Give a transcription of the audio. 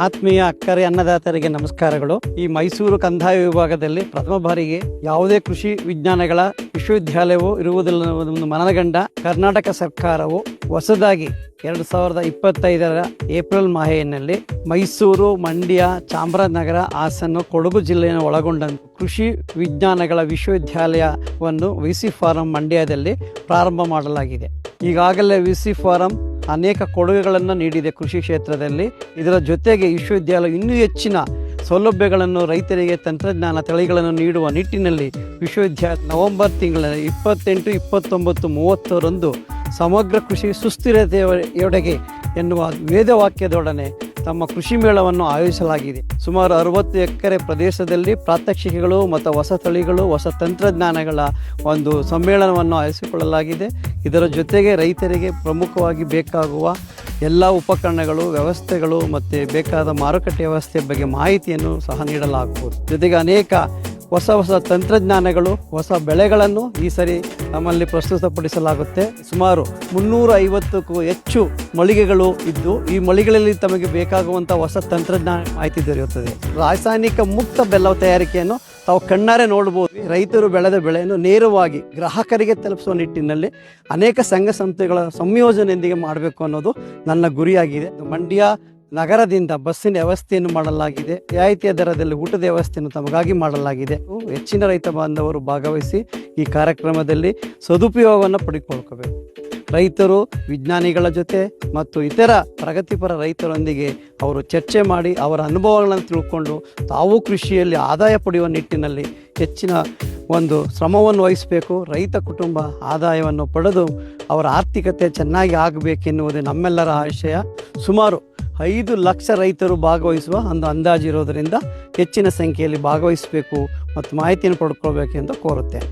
ಆತ್ಮೀಯ ಅಕ್ಕರೆ ಅನ್ನದಾತರಿಗೆ ನಮಸ್ಕಾರಗಳು. ಈ ಮೈಸೂರು ಕಂದಾಯ ವಿಭಾಗದಲ್ಲಿ ಪ್ರಥಮ ಬಾರಿಗೆ ಯಾವುದೇ ಕೃಷಿ ವಿಜ್ಞಾನಗಳ ವಿಶ್ವವಿದ್ಯಾಲಯವು ಇರುವುದಿಲ್ಲವೆಂದು ಮನಗಂಡ ಕರ್ನಾಟಕ ಸರ್ಕಾರವು ಹೊಸದಾಗಿ 2025 ಏಪ್ರಿಲ್ ಮಾಹೆಯಲ್ಲಿ ಮೈಸೂರು, ಮಂಡ್ಯ, ಚಾಮರಾಜನಗರ, ಹಾಸನ, ಕೊಡಗು ಜಿಲ್ಲೆಯನ್ನು ಒಳಗೊಂಡಂತೆ ಕೃಷಿ ವಿಜ್ಞಾನಗಳ ವಿಶ್ವವಿದ್ಯಾಲಯವನ್ನು ವಿಸಿ ಫಾರಂ ಮಂಡ್ಯದಲ್ಲಿ ಪ್ರಾರಂಭ ಮಾಡಲಾಗಿದೆ. ಈಗಾಗಲೇ ವಿಸಿ ಫಾರಂ ಅನೇಕ ಕೊಡುಗೆಗಳನ್ನು ನೀಡಿದೆ ಕೃಷಿ ಕ್ಷೇತ್ರದಲ್ಲಿ. ಇದರ ಜೊತೆಗೆ ವಿಶ್ವವಿದ್ಯಾಲಯ ಇನ್ನೂ ಹೆಚ್ಚಿನ ಸೌಲಭ್ಯಗಳನ್ನು ರೈತರಿಗೆ ತಂತ್ರಜ್ಞಾನ ತಳಿಗಳನ್ನು ನೀಡುವ ನಿಟ್ಟಿನಲ್ಲಿ ವಿಶ್ವವಿದ್ಯಾಲಯ ನವೆಂಬರ್ ತಿಂಗಳ 28, 29, 30ರಂದು ಸಮಗ್ರ ಕೃಷಿ ಸುಸ್ಥಿರತೆಯೊಡೆಗೆ ಎನ್ನುವ ವೇದವಾಕ್ಯದೊಡನೆ ತಮ್ಮ ಕೃಷಿ ಮೇಳವನ್ನು ಆಯೋಜಿಸಲಾಗಿದೆ. ಸುಮಾರು 60 ಎಕರೆ ಪ್ರದೇಶದಲ್ಲಿ ಪ್ರಾತ್ಯಕ್ಷಿಕೆಗಳು ಮತ್ತು ಹೊಸ ತಳಿಗಳು, ಹೊಸ ತಂತ್ರಜ್ಞಾನಗಳ ಒಂದು ಸಮ್ಮೇಳನವನ್ನು ಆಯೋಜಿಸಿಕೊಳ್ಳಲಾಗಿದೆ. ಇದರ ಜೊತೆಗೆ ರೈತರಿಗೆ ಪ್ರಮುಖವಾಗಿ ಬೇಕಾಗುವ ಎಲ್ಲ ಉಪಕರಣಗಳು, ವ್ಯವಸ್ಥೆಗಳು ಮತ್ತು ಬೇಕಾದ ಮಾರುಕಟ್ಟೆ ವ್ಯವಸ್ಥೆ ಬಗ್ಗೆ ಮಾಹಿತಿಯನ್ನು ಸಹ ನೀಡಲಾಗುವುದು. ಜೊತೆಗೆ ಅನೇಕ ಹೊಸ ತಂತ್ರಜ್ಞಾನಗಳು, ಹೊಸ ಬೆಳೆಗಳನ್ನು ಈ ಸರಿ ನಮ್ಮಲ್ಲಿ ಪ್ರಸ್ತುತಪಡಿಸಲಾಗುತ್ತೆ. ಸುಮಾರು 350ಕ್ಕೂ ಹೆಚ್ಚು ಮಳಿಗೆಗಳು ಇದ್ದು, ಈ ಮಳಿಗೆಗಳಲ್ಲಿ ತಮಗೆ ಬೇಕಾಗುವಂಥ ಹೊಸ ತಂತ್ರಜ್ಞಾನ ಮಾಹಿತಿ ದೊರೆಯುತ್ತದೆ. ರಾಸಾಯನಿಕ ಮುಕ್ತ ಬೆಲ್ಲ ತಯಾರಿಕೆಯನ್ನು ತಾವು ಕಣ್ಣಾರೆ ನೋಡ್ಬೋದು. ರೈತರು ಬೆಳೆದ ಬೆಳೆಯನ್ನು ನೇರವಾಗಿ ಗ್ರಾಹಕರಿಗೆ ತಲುಪಿಸುವ ನಿಟ್ಟಿನಲ್ಲಿ ಅನೇಕ ಸಂಘ ಸಂಸ್ಥೆಗಳ ಸಂಯೋಜನೆಯೊಂದಿಗೆ ಮಾಡಬೇಕು ಅನ್ನೋದು ನನ್ನ ಗುರಿಯಾಗಿದೆ. ಮಂಡ್ಯ ನಗರದಿಂದ ಬಸ್ಸಿನ ವ್ಯವಸ್ಥೆಯನ್ನು ಮಾಡಲಾಗಿದೆ. ರಿಯಾಯಿತಿಯ ದರದಲ್ಲಿ ಊಟದ ವ್ಯವಸ್ಥೆಯನ್ನು ತಮಗಾಗಿ ಮಾಡಲಾಗಿದೆ. ಹೆಚ್ಚಿನ ರೈತ ಬಾಂಧವರು ಭಾಗವಹಿಸಿ ಈ ಕಾರ್ಯಕ್ರಮದಲ್ಲಿ ಸದುಪಯೋಗವನ್ನು ಪಡೆದುಕೊಳ್ಳಬೇಕು. ರೈತರು ವಿಜ್ಞಾನಿಗಳ ಜೊತೆ ಮತ್ತು ಇತರ ಪ್ರಗತಿಪರ ರೈತರೊಂದಿಗೆ ಅವರು ಚರ್ಚೆ ಮಾಡಿ ಅವರ ಅನುಭವಗಳನ್ನು ತಿಳ್ಕೊಂಡು ತಾವು ಕೃಷಿಯಲ್ಲಿ ಆದಾಯ ಪಡೆಯುವ ನಿಟ್ಟಿನಲ್ಲಿ ಹೆಚ್ಚಿನ ಒಂದು ಶ್ರಮವನ್ನು ವಹಿಸಬೇಕು. ರೈತ ಕುಟುಂಬ ಆದಾಯವನ್ನು ಪಡೆದು ಅವರ ಆರ್ಥಿಕತೆ ಚೆನ್ನಾಗಿ ಆಗಬೇಕೆನ್ನುವುದೇ ನಮ್ಮೆಲ್ಲರ ಆಶಯ. ಸುಮಾರು 5 ಲಕ್ಷ ರೈತರು ಭಾಗವಹಿಸುವ ಒಂದು ಅಂದಾಜು ಇರೋದರಿಂದ ಹೆಚ್ಚಿನ ಸಂಖ್ಯೆಯಲ್ಲಿ ಭಾಗವಹಿಸಬೇಕು ಮತ್ತು ಮಾಹಿತಿಯನ್ನು ಪಡ್ಕೊಳ್ಬೇಕೆಂದು ಕೋರುತ್ತೇನೆ.